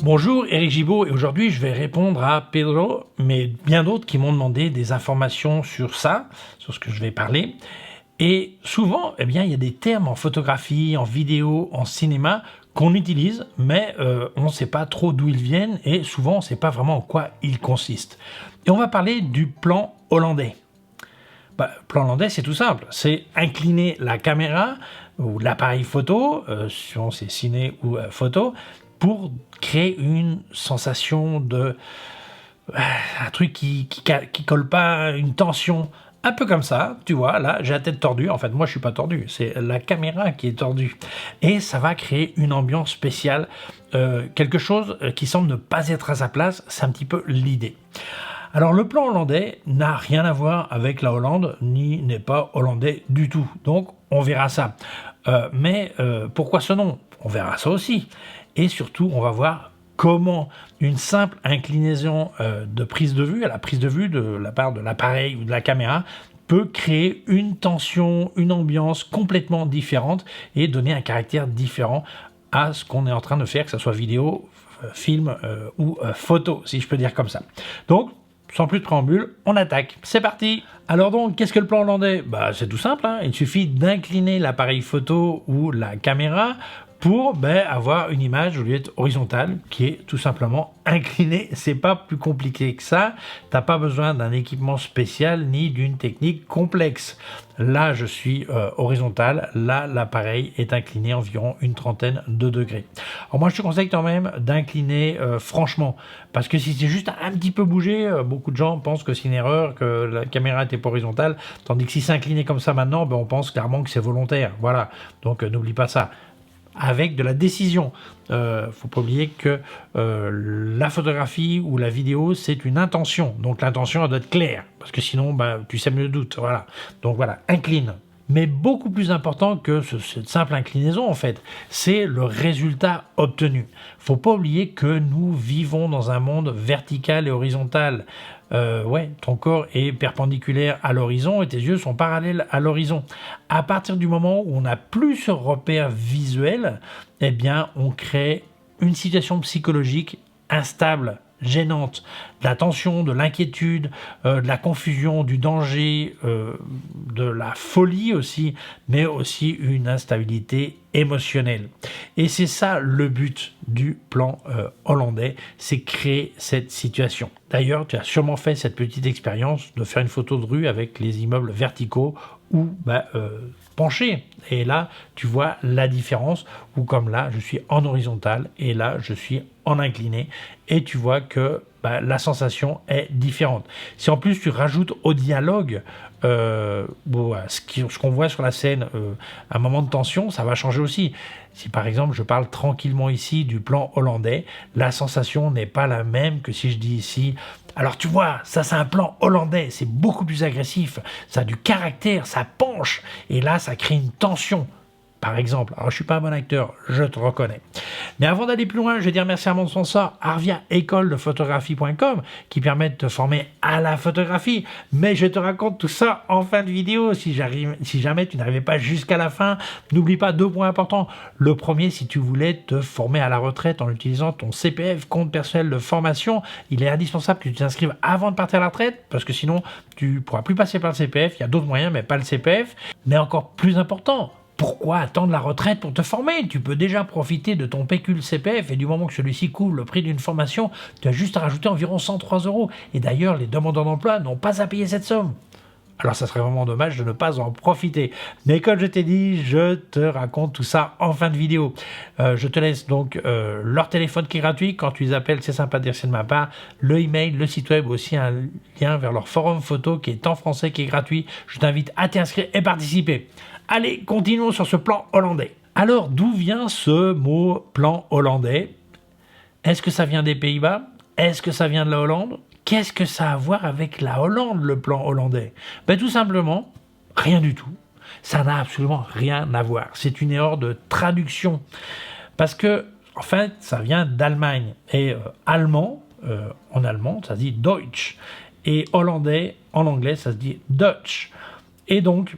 Bonjour, Eric Gibault, et aujourd'hui je vais répondre à Pedro, mais bien d'autres qui m'ont demandé des informations sur ça, sur ce que je vais parler. Et souvent, il y a des termes en photographie, en vidéo, en cinéma qu'on utilise, mais on ne sait pas trop d'où ils viennent et souvent on ne sait pas vraiment en quoi ils consistent. Et on va parler du plan hollandais. Le plan hollandais, c'est tout simple, c'est incliner la caméra ou l'appareil photo, suivant c'est ciné ou photo, pour créer une sensation de... un truc qui colle pas, une tension, un peu comme ça, tu vois, là, j'ai la tête tordue, en fait, moi, je suis pas tordu, c'est la caméra qui est tordue, et ça va créer une ambiance spéciale, quelque chose qui semble ne pas être à sa place, c'est un petit peu l'idée. Alors, le plan hollandais n'a rien à voir avec la Hollande, ni n'est pas hollandais du tout, donc on verra ça. Mais pourquoi ce nom? On verra ça aussi. Et surtout, on va voir comment une simple inclinaison de prise de vue, à la prise de vue de la part de l'appareil ou de la caméra, peut créer une tension, une ambiance complètement différente et donner un caractère différent à ce qu'on est en train de faire, que ce soit vidéo, film ou photo, si je peux dire comme ça. Donc, sans plus de préambule, on attaque. C'est parti! Alors donc, qu'est-ce que le plan hollandais? C'est tout simple, hein. Il suffit d'incliner l'appareil photo ou la caméra pour avoir une image au lieu d'être horizontale qui est tout simplement inclinée. C'est pas plus compliqué que ça. T'as pas besoin d'un équipement spécial ni d'une technique complexe. Là, je suis horizontal. Là, l'appareil est incliné environ une trentaine de degrés. Alors moi, je te conseille quand même d'incliner franchement, parce que si c'est juste un petit peu bougé, beaucoup de gens pensent que c'est une erreur, que la caméra était pas horizontale, tandis que si c'est incliné comme ça maintenant, on pense clairement que c'est volontaire. Voilà. Donc n'oublie pas ça. Avec de la décision. Faut pas oublier que la photographie ou la vidéo, c'est une intention. Donc l'intention, elle doit être claire. Parce que sinon, tu sèmes le doute. Voilà. Donc voilà, incline. Mais beaucoup plus important que cette simple inclinaison, en fait, c'est le résultat obtenu. Faut pas oublier que nous vivons dans un monde vertical et horizontal. Ton corps est perpendiculaire à l'horizon et tes yeux sont parallèles à l'horizon. À partir du moment où on n'a plus ce repère visuel, on crée une situation psychologique instable, gênante, de la tension, de l'inquiétude, de la confusion, du danger, de la folie aussi, mais aussi une instabilité émotionnelle. Et c'est ça le but du plan hollandais, c'est créer cette situation. D'ailleurs, tu as sûrement fait cette petite expérience de faire une photo de rue avec les immeubles verticaux ou penchés. Et là, tu vois la différence, où comme là, je suis en horizontal et là, je suis en incliné. Et tu vois que la sensation est différente. Si en plus tu rajoutes au dialogue ce qu'on voit sur la scène, un moment de tension, ça va changer aussi. Si par exemple je parle tranquillement ici du plan hollandais, la sensation n'est pas la même que si je dis ici, alors tu vois, ça c'est un plan hollandais, c'est beaucoup plus agressif, ça a du caractère, ça penche, et là ça crée une tension. Par exemple, alors je suis pas un bon acteur, je te reconnais. Mais avant d'aller plus loin, je vais dire merci à mon sponsor, Arvia école-de-photographie.com, qui permet de te former à la photographie. Mais je te raconte tout ça en fin de vidéo, si jamais tu n'arrivais pas jusqu'à la fin. N'oublie pas 2 points importants. Le premier, si tu voulais te former à la retraite en utilisant ton CPF, compte personnel de formation, il est indispensable que tu t'inscrives avant de partir à la retraite, parce que sinon, tu ne pourras plus passer par le CPF. Il y a d'autres moyens, mais pas le CPF. Mais encore plus important, pourquoi attendre la retraite pour te former? Tu peux déjà profiter de ton pécule CPF et du moment que celui-ci couvre le prix d'une formation, tu as juste à rajouter environ 103 €. Et d'ailleurs, les demandeurs d'emploi n'ont pas à payer cette somme. Alors ça serait vraiment dommage de ne pas en profiter. Mais comme je t'ai dit, je te raconte tout ça en fin de vidéo. Je te laisse donc leur téléphone qui est gratuit. Quand tu les appelles, c'est sympa de dire c'est de ma part. Le email, le site web, aussi un lien vers leur forum photo qui est en français, qui est gratuit. Je t'invite à t'inscrire et participer. Allez, continuons sur ce plan hollandais. Alors, d'où vient ce mot plan hollandais? Est-ce que ça vient des Pays-Bas? Est-ce que ça vient de la Hollande? Qu'est-ce que ça a à voir avec la Hollande, le plan hollandais? Tout simplement, rien du tout. Ça n'a absolument rien à voir. C'est une erreur de traduction. Parce que, en fait, ça vient d'Allemagne. Et allemand, en allemand, ça se dit Deutsch. Et hollandais, en anglais, ça se dit Dutch. Et donc,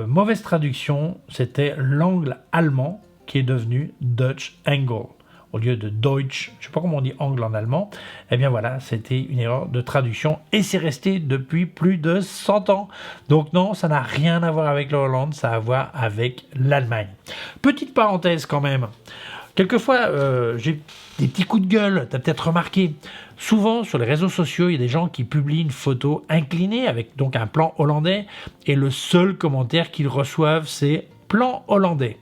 mauvaise traduction, c'était l'angle allemand qui est devenu Dutch angle. au lieu de Deutsch, je ne sais pas comment on dit angle en allemand. Eh bien voilà, c'était une erreur de traduction et c'est resté depuis plus de 100 ans. Donc non, ça n'a rien à voir avec la Hollande, ça a à voir avec l'Allemagne. Petite parenthèse quand même. Quelquefois, j'ai des petits coups de gueule, tu as peut-être remarqué. Souvent, sur les réseaux sociaux, il y a des gens qui publient une photo inclinée avec donc un plan hollandais et le seul commentaire qu'ils reçoivent, c'est « plan hollandais ».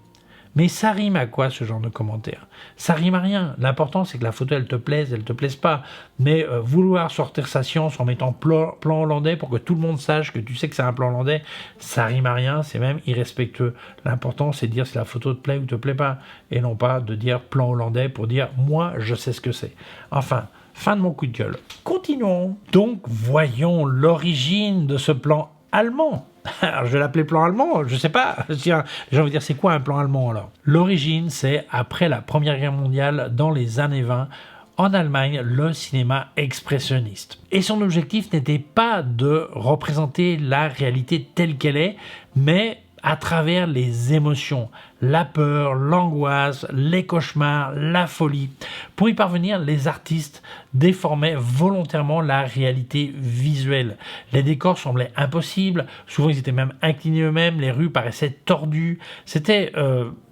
Mais ça rime à quoi ce genre de commentaire? Ça rime à rien. L'important c'est que la photo elle te plaise pas. Mais vouloir sortir sa science en mettant plan hollandais pour que tout le monde sache que tu sais que c'est un plan hollandais, ça rime à rien, c'est même irrespectueux. L'important c'est de dire si la photo te plaît ou te plaît pas. Et non pas de dire plan hollandais pour dire moi je sais ce que c'est. Enfin, fin de mon coup de gueule. Continuons. Donc voyons l'origine de ce plan allemand. Alors, je vais l'appeler plan allemand, je sais pas. Tiens, les gens vont dire c'est quoi un plan allemand alors? L'origine, c'est après la Première Guerre mondiale, dans les années 20, en Allemagne, le cinéma expressionniste. Et son objectif n'était pas de représenter la réalité telle qu'elle est, mais à travers les émotions, la peur, l'angoisse, les cauchemars, la folie. Pour y parvenir, les artistes déformaient volontairement la réalité visuelle. Les décors semblaient impossibles, souvent ils étaient même inclinés eux-mêmes, les rues paraissaient tordues. C'était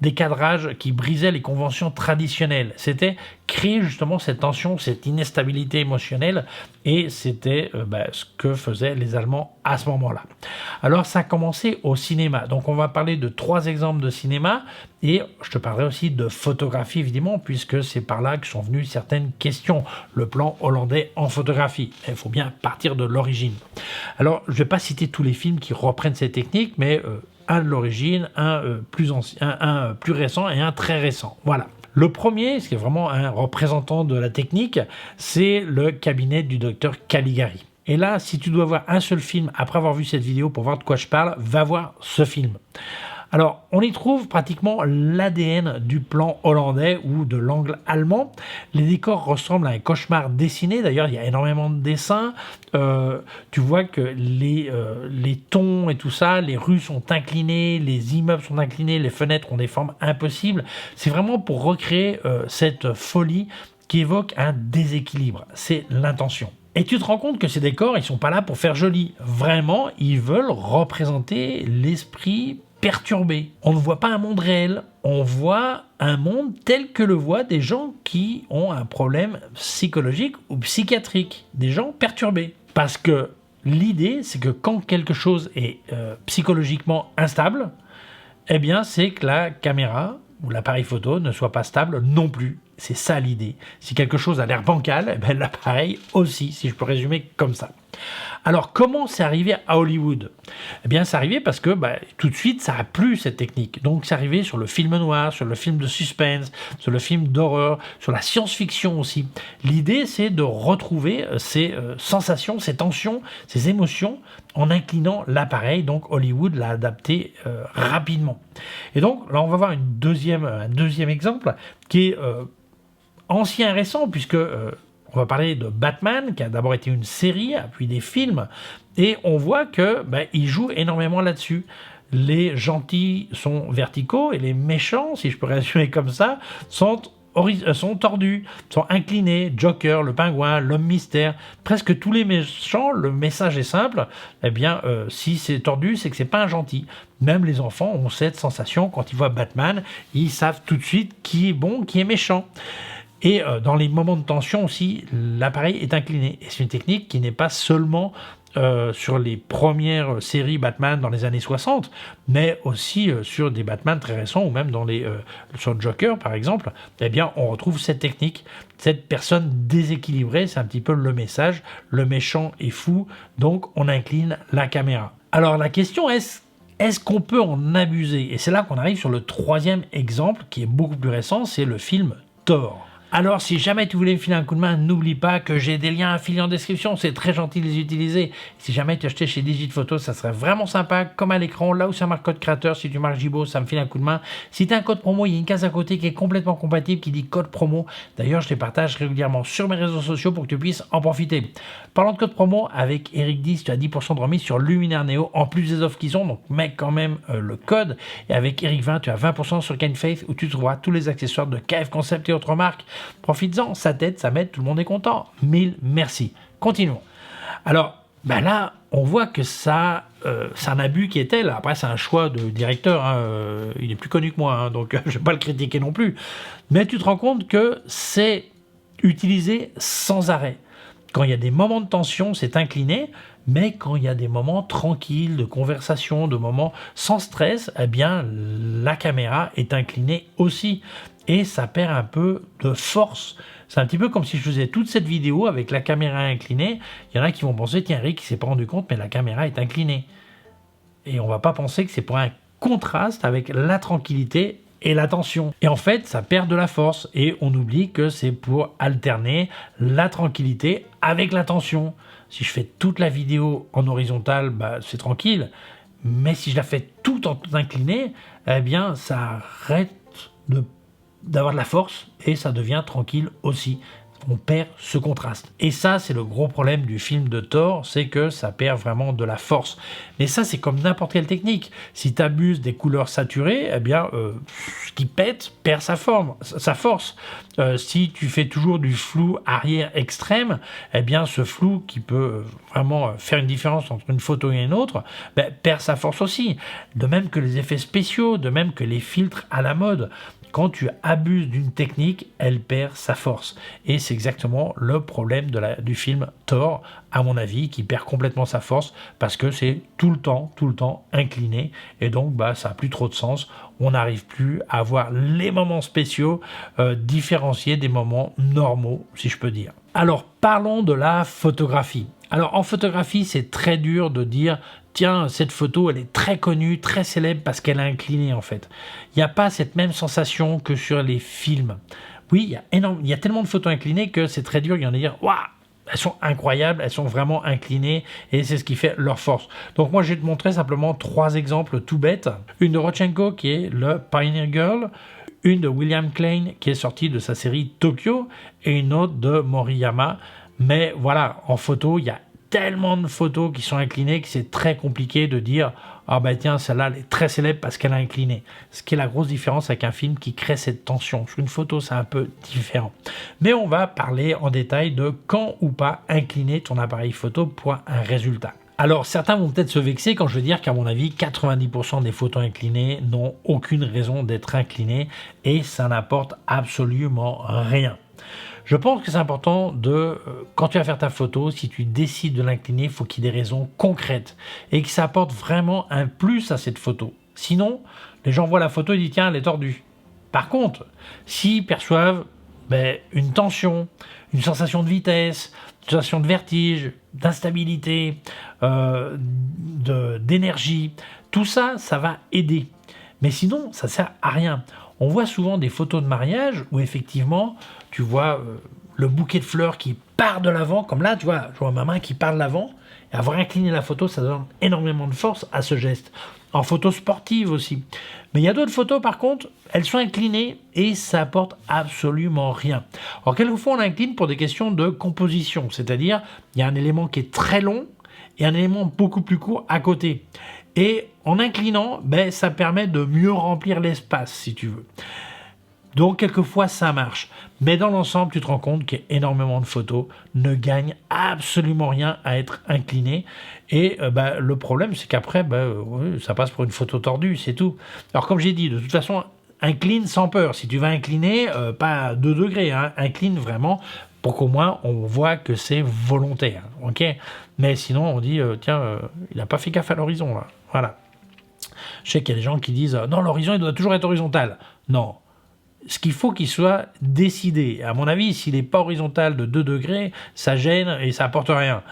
des cadrages qui brisaient les conventions traditionnelles. C'était créer justement cette tension, cette instabilité émotionnelle, et c'était ce que faisaient les Allemands à ce moment-là. Alors ça a commencé au cinéma. Donc on va parler de 3 exemples de cinéma, et je te parlerai aussi de photographie évidemment, puisque c'est par là que sont venues certaines questions. Le plan hollandais en photographie. Il faut bien partir de l'origine. Alors je ne vais pas citer tous les films qui reprennent ces techniques, mais un de l'origine, un plus ancien, un plus récent et un très récent. Voilà. Le premier, ce qui est vraiment un représentant de la technique, c'est le cabinet du docteur Caligari. Et là, si tu dois voir un seul film après avoir vu cette vidéo pour voir de quoi je parle, va voir ce film. Alors, on y trouve pratiquement l'ADN du plan hollandais ou de l'angle allemand. Les décors ressemblent à un cauchemar dessiné. D'ailleurs, il y a énormément de dessins. Tu vois que les tons et tout ça, les rues sont inclinées, les immeubles sont inclinés, les fenêtres ont des formes impossibles. C'est vraiment pour recréer cette folie qui évoque un déséquilibre. C'est l'intention. Et tu te rends compte que ces décors, ils sont pas là pour faire joli. Vraiment, ils veulent représenter l'esprit perturbé. On ne voit pas un monde réel, on voit un monde tel que le voient des gens qui ont un problème psychologique ou psychiatrique, des gens perturbés. Parce que l'idée, c'est que quand quelque chose est psychologiquement instable, eh bien, c'est que la caméra ou l'appareil photo ne soit pas stable non plus. C'est ça l'idée. Si quelque chose a l'air bancal, eh bien, l'appareil aussi, si je peux résumer comme ça. Alors, comment c'est arrivé à Hollywood? Eh bien, c'est arrivé parce que tout de suite, ça a plu cette technique. Donc, c'est arrivé sur le film noir, sur le film de suspense, sur le film d'horreur, sur la science-fiction aussi. L'idée, c'est de retrouver ces sensations, ces tensions, ces émotions en inclinant l'appareil. Donc, Hollywood l'a adapté rapidement. Et donc, là, on va voir un deuxième exemple qui est ancien et récent, puisque on va parler de Batman, qui a d'abord été une série, puis des films, et on voit que il joue énormément là-dessus. Les gentils sont verticaux et les méchants, si je peux résumer comme ça, sont tordus, sont inclinés. Joker, le pingouin, l'homme mystère, presque tous les méchants, le message est simple. Eh bien, si c'est tordu, c'est que c'est pas un gentil. Même les enfants ont cette sensation quand ils voient Batman, ils savent tout de suite qui est bon, qui est méchant. Et dans les moments de tension aussi, l'appareil est incliné. Et c'est une technique qui n'est pas seulement sur les premières séries Batman dans les années 60, mais aussi sur des Batman très récents, ou même sur Joker par exemple, eh bien on retrouve cette technique, cette personne déséquilibrée, c'est un petit peu le message, le méchant est fou, donc on incline la caméra. Alors la question est-ce qu'on peut en abuser? Et c'est là qu'on arrive sur le 3e exemple, qui est beaucoup plus récent, c'est le film Thor. Alors, si jamais tu voulais me filer un coup de main, n'oublie pas que j'ai des liens affiliés en description. C'est très gentil de les utiliser. Si jamais tu achetais chez Digitphoto, ça serait vraiment sympa. Comme à l'écran, là où ça marque code créateur, si tu marques Jibo, ça me file un coup de main. Si tu as un code promo, il y a une case à côté qui est complètement compatible, qui dit code promo. D'ailleurs, je les partage régulièrement sur mes réseaux sociaux pour que tu puisses en profiter. Parlant de code promo, avec Eric 10, tu as 10% de remise sur Luminaire Neo, en plus des offres qu'ils ont. Donc, mets quand même le code. Et avec Eric 20, tu as 20% sur Kind Faith, où tu trouveras tous les accessoires de KF Concept et autres marques. Profites-en, ça t'aide, ça m'aide, tout le monde est content. Mille merci. Continuons. Alors, là, on voit que ça, c'est un abus qui est tel. Après, c'est un choix de directeur. Il est plus connu que moi, donc je ne vais pas le critiquer non plus. Mais tu te rends compte que c'est utilisé sans arrêt. Quand il y a des moments de tension, c'est incliné. Mais quand il y a des moments tranquilles, de conversation, de moments sans stress, eh bien, la caméra est inclinée aussi. Et ça perd un peu de force. C'est un petit peu comme si je faisais toute cette vidéo avec la caméra inclinée. Il y en a qui vont penser, tiens, Eric, il ne s'est pas rendu compte, mais la caméra est inclinée. Et on ne va pas penser que c'est pour un contraste avec la tranquillité et la tension. Et en fait, ça perd de la force. Et on oublie que c'est pour alterner la tranquillité avec la tension. Si je fais toute la vidéo en horizontal, c'est tranquille. Mais si je la fais tout en incliné, eh bien, ça arrête d'avoir de la force et ça devient tranquille aussi. On perd ce contraste. Et ça, c'est le gros problème du film de Thor, c'est que ça perd vraiment de la force. Mais ça, c'est comme n'importe quelle technique. Si tu abuses des couleurs saturées, eh bien, ce qui pète perd sa force. Si tu fais toujours du flou arrière extrême, eh bien, ce flou qui peut vraiment faire une différence entre une photo et une autre, perd sa force aussi. De même que les effets spéciaux, de même que les filtres à la mode. Quand tu abuses d'une technique, elle perd sa force. Et c'est exactement le problème du film Thor, à mon avis, qui perd complètement sa force parce que c'est tout le temps incliné. Et donc, ça n'a plus trop de sens. On n'arrive plus à avoir les moments spéciaux différenciés des moments normaux, si je peux dire. Alors, parlons de la photographie. Alors, en photographie, c'est très dur de dire tiens, cette photo, elle est très connue, très célèbre parce qu'elle a incliné en fait. Il n'y a pas cette même sensation que sur les films. Oui, il y a tellement de photos inclinées que c'est très dur de dire waouh, elles sont incroyables, elles sont vraiment inclinées et c'est ce qui fait leur force. Donc moi, je vais te montrer simplement 3 exemples tout bêtes. Une de Rodchenko qui est le Pioneer Girl, une de William Klein qui est sortie de sa série Tokyo et une autre de Moriyama. Mais voilà, en photo, il y a tellement de photos qui sont inclinées que c'est très compliqué de dire ah tiens, celle-là elle est très célèbre parce qu'elle a incliné. Ce qui est la grosse différence avec un film qui crée cette tension. Sur une photo, c'est un peu différent. Mais on va parler en détail de quand ou pas incliner ton appareil photo pour un résultat. Alors certains vont peut-être se vexer quand je vais dire qu'à mon avis 90% des photos inclinées n'ont aucune raison d'être inclinées et ça n'apporte absolument rien. Je pense que c'est important quand tu vas faire ta photo, si tu décides de l'incliner, il faut qu'il y ait des raisons concrètes et que ça apporte vraiment un plus à cette photo. Sinon, les gens voient la photo et disent tiens, elle est tordue. Par contre, s'ils perçoivent une tension, une sensation de vitesse, une sensation de vertige, d'instabilité, d'énergie, tout ça, ça va aider. Mais sinon, ça ne sert à rien. On voit souvent des photos de mariage où effectivement, tu vois le bouquet de fleurs qui part de l'avant, comme là, tu vois, je vois ma main qui part de l'avant, et avoir incliné la photo, ça donne énormément de force à ce geste. En photo sportive aussi. Mais il y a d'autres photos, par contre, elles sont inclinées et ça apporte absolument rien. Alors, quelquefois, on incline pour des questions de composition, c'est-à-dire, il y a un élément qui est très long et un élément beaucoup plus court à côté. Et en inclinant, ça permet de mieux remplir l'espace, si tu veux. Donc, quelquefois, ça marche. Mais dans l'ensemble, tu te rends compte qu'énormément de photos ne gagnent absolument rien à être inclinées. Et le problème, c'est qu'après, ça passe pour une photo tordue, c'est tout. Alors, comme j'ai dit, de toute façon, incline sans peur. Si tu vas incliner, pas à 2 degrés, incline vraiment pour qu'au moins, on voit que c'est volontaire. Okay, mais sinon, on dit, il n'a pas fait gaffe à l'horizon, là. Voilà. Je sais qu'il y a des gens qui disent non, l'horizon, il doit toujours être horizontal. Non. Ce qu'il faut qu'il soit décidé. À mon avis, s'il n'est pas horizontal de 2 degrés, ça gêne et ça apporte rien.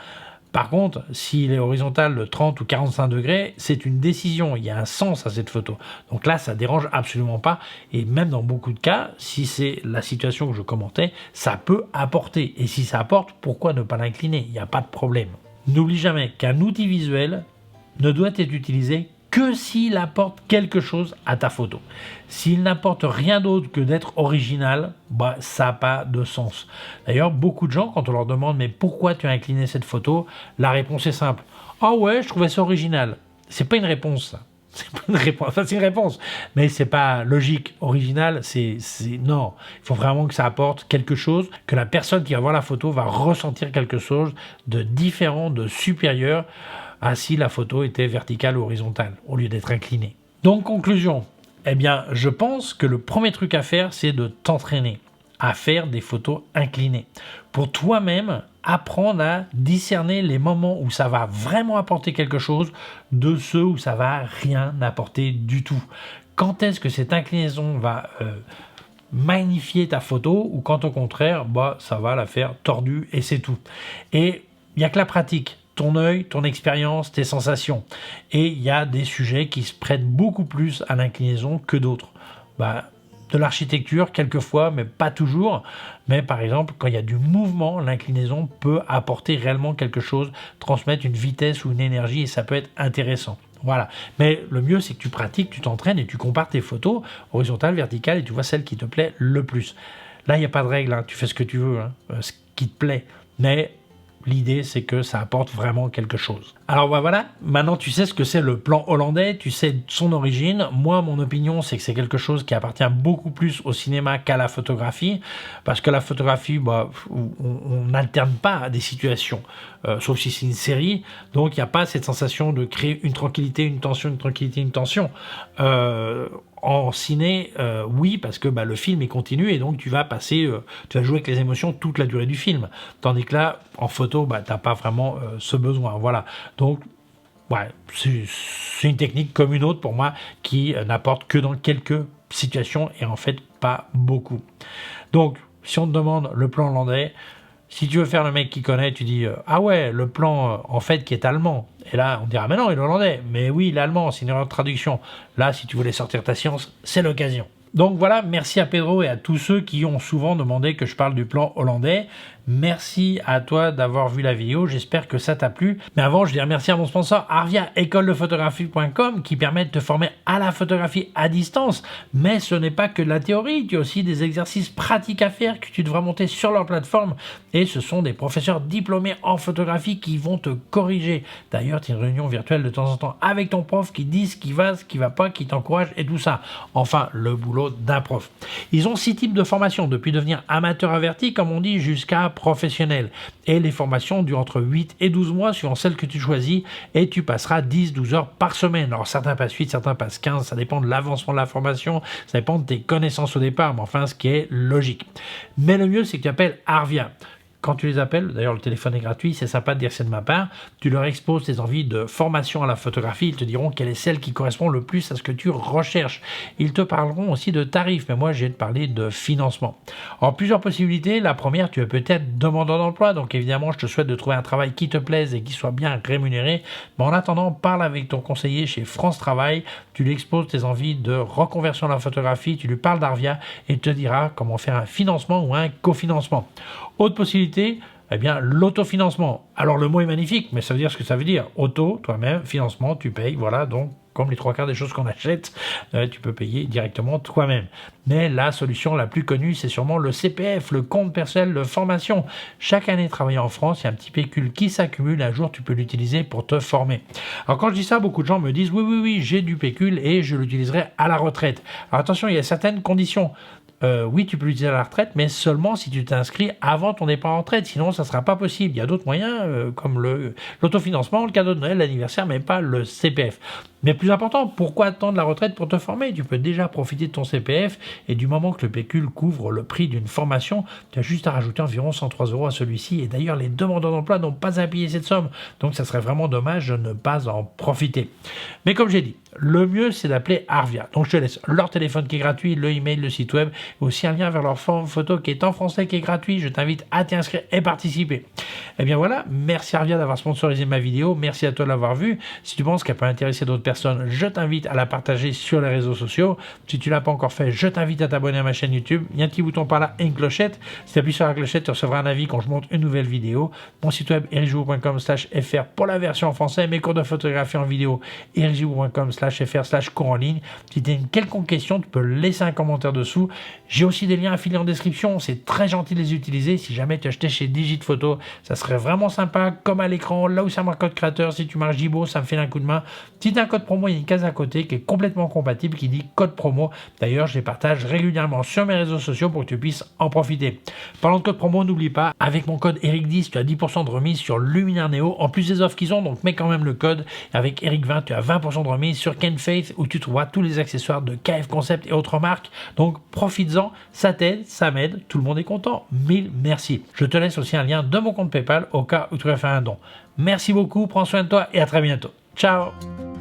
Par contre, s'il est horizontal de 30 ou 45 degrés, c'est une décision, il y a un sens à cette photo. Donc là, ça dérange absolument pas. Et même dans beaucoup de cas, si c'est la situation que je commentais, ça peut apporter. Et si ça apporte, pourquoi ne pas l'incliner? Il n'y a pas de problème. N'oublie jamais qu'un outil visuel ne doit être utilisé que s'il apporte quelque chose à ta photo. S'il n'apporte rien d'autre que d'être original, ça n'a pas de sens. D'ailleurs, beaucoup de gens, quand on leur demande « mais pourquoi tu as incliné cette photo ?», la réponse est simple. « Ah ouais, je trouvais ça original ». C'est pas une réponse, ça. C'est pas une réponse. Enfin, c'est une réponse, mais c'est pas logique. Original, c'est non. Il faut vraiment que ça apporte quelque chose, que la personne qui va voir la photo va ressentir quelque chose de différent, de supérieur, à si la photo était verticale ou horizontale, au lieu d'être inclinée. Donc, conclusion. Eh bien, je pense que le premier truc à faire, c'est de t'entraîner à faire des photos inclinées. Pour toi-même, apprendre à discerner les moments où ça va vraiment apporter quelque chose de ceux où ça va rien apporter du tout. Quand est-ce que cette inclinaison va magnifier ta photo ou quand au contraire, ça va la faire tordue et c'est tout. Et il n'y a que la pratique. Ton œil, ton expérience, tes sensations. Et il y a des sujets qui se prêtent beaucoup plus à l'inclinaison que d'autres. De l'architecture, quelquefois, mais pas toujours. Mais par exemple, quand il y a du mouvement, l'inclinaison peut apporter réellement quelque chose, transmettre une vitesse ou une énergie, et ça peut être intéressant. Voilà. Mais le mieux, c'est que tu pratiques, tu t'entraînes et tu compares tes photos horizontales, verticales, et tu vois celle qui te plaît le plus. Là, il n'y a pas de règle, tu fais ce que tu veux, ce qui te plaît. Mais l'idée, c'est que ça apporte vraiment quelque chose. Alors voilà, maintenant tu sais ce que c'est le plan hollandais, tu sais son origine. Moi, mon opinion, c'est que c'est quelque chose qui appartient beaucoup plus au cinéma qu'à la photographie, parce que la photographie, on n'alterne pas des situations, sauf si c'est une série, donc il n'y a pas cette sensation de créer une tranquillité, une tension, une tranquillité, une tension. En ciné, oui, parce que le film est continu et donc tu vas jouer avec les émotions toute la durée du film. Tandis que là, en photo, t'as pas vraiment ce besoin. Voilà. Donc, c'est une technique comme une autre pour moi qui n'apporte que dans quelques situations et en fait pas beaucoup. Donc, si on te demande le plan hollandais, si tu veux faire le mec qui connaît, tu dis ah ouais, le plan en fait qui est allemand. Et là, on dira mais non, il est hollandais. Mais oui, l'allemand, c'est une erreur de traduction. Là, si tu voulais sortir ta science, c'est l'occasion. Donc voilà, merci à Pedro et à tous ceux qui ont souvent demandé que je parle du plan hollandais. Merci à toi d'avoir vu la vidéo, j'espère que ça t'a plu. Mais avant, je dis merci à mon sponsor Arvia, écoledephotographie.com, qui permet de te former à la photographie à distance. Mais ce n'est pas que de la théorie, tu as aussi des exercices pratiques à faire que tu devras monter sur leur plateforme. Et ce sont des professeurs diplômés en photographie qui vont te corriger. D'ailleurs, tu as une réunion virtuelle de temps en temps avec ton prof qui dit ce qui va pas, qui t'encourage et tout ça. Enfin, le boulot d'un prof. Ils ont 6 types de formations, depuis devenir amateur averti, comme on dit, jusqu'à professionnel. Et les formations durent entre 8 et 12 mois suivant celle que tu choisis et tu passeras 10-12 heures par semaine. Alors certains passent 8, certains passent 15, ça dépend de l'avancement de la formation, ça dépend de tes connaissances au départ, mais enfin ce qui est logique. Mais le mieux c'est que tu appelles Arvia. Quand tu les appelles, d'ailleurs le téléphone est gratuit, c'est sympa de dire que c'est de ma part, tu leur exposes tes envies de formation à la photographie, ils te diront quelle est celle qui correspond le plus à ce que tu recherches. Ils te parleront aussi de tarifs, mais moi j'ai te parler de financement. Alors plusieurs possibilités, la première, tu es peut-être demandeur d'emploi, donc évidemment je te souhaite de trouver un travail qui te plaise et qui soit bien rémunéré, mais en attendant, parle avec ton conseiller chez France Travail, tu lui exposes tes envies de reconversion à la photographie, tu lui parles d'Arvia et il te dira comment faire un financement ou un cofinancement. Autre possibilité, l'autofinancement. Alors le mot est magnifique, mais ça veut dire ce que ça veut dire. Auto, toi-même, financement, tu payes, voilà, donc comme les 3/4 des choses qu'on achète, tu peux payer directement toi-même. Mais la solution la plus connue, c'est sûrement le CPF, le compte personnel de formation. Chaque année travaillant en France, il y a un petit pécule qui s'accumule, un jour tu peux l'utiliser pour te former. Alors quand je dis ça, beaucoup de gens me disent oui, j'ai du pécule et je l'utiliserai à la retraite. Alors attention, il y a certaines conditions. Oui, tu peux l'utiliser à la retraite, mais seulement si tu t'inscris avant ton départ en retraite. Sinon, ça ne sera pas possible. Il y a d'autres moyens, comme l'autofinancement, le cadeau de Noël, l'anniversaire, mais pas le CPF. Mais plus important, pourquoi attendre la retraite pour te former? Tu peux déjà profiter de ton CPF et du moment que le pécule couvre le prix d'une formation, tu as juste à rajouter environ 103 € à celui-ci. Et d'ailleurs, les demandeurs d'emploi n'ont pas à payer cette somme. Donc, ça serait vraiment dommage de ne pas en profiter. Mais comme j'ai dit, le mieux, c'est d'appeler Arvia. Donc, je te laisse leur téléphone qui est gratuit, le email, le site web, et aussi un lien vers leur forme photo qui est en français, qui est gratuit. Je t'invite à t'y inscrire et participer. Et bien voilà, merci Arvia d'avoir sponsorisé ma vidéo. Merci à toi de l'avoir vue. Si tu penses qu'elle peut intéresser d'autres personnes, je t'invite à la partager sur les réseaux sociaux. Si tu ne l'as pas encore fait, je t'invite à t'abonner à ma chaîne YouTube. Il y a un petit bouton par là et une clochette. Si tu appuies sur la clochette, tu recevras un avis quand je monte une nouvelle vidéo. Mon site web ericgiroud.com/fr pour la version en français. Mes cours de photographie en vidéo ericgiroud.com/fr/cours en ligne. Si tu as une quelconque question, tu peux laisser un commentaire dessous. J'ai aussi des liens affiliés en description. C'est très gentil de les utiliser. Si jamais tu achetais chez Digitphoto, ça serait vraiment sympa. Comme à l'écran, là où c'est un code créateur, si tu marques Jibo, ça me fait un coup de main. Si tu as un code promo, il y a une case à côté qui est complètement compatible qui dit code promo. D'ailleurs, je les partage régulièrement sur mes réseaux sociaux pour que tu puisses en profiter. Parlant de code promo, n'oublie pas, avec mon code Eric10, tu as 10% de remise sur Luminaire Neo, en plus des offres qu'ils ont, donc mets quand même le code. Avec Eric20, tu as 20% de remise sur Ken Faith, où tu trouveras tous les accessoires de KF Concept et autres marques. Donc profites-en, ça t'aide, ça m'aide, tout le monde est content. Mille merci. Je te laisse aussi un lien de mon compte PayPal au cas où tu veux faire un don. Merci beaucoup, prends soin de toi et à très bientôt. Ciao!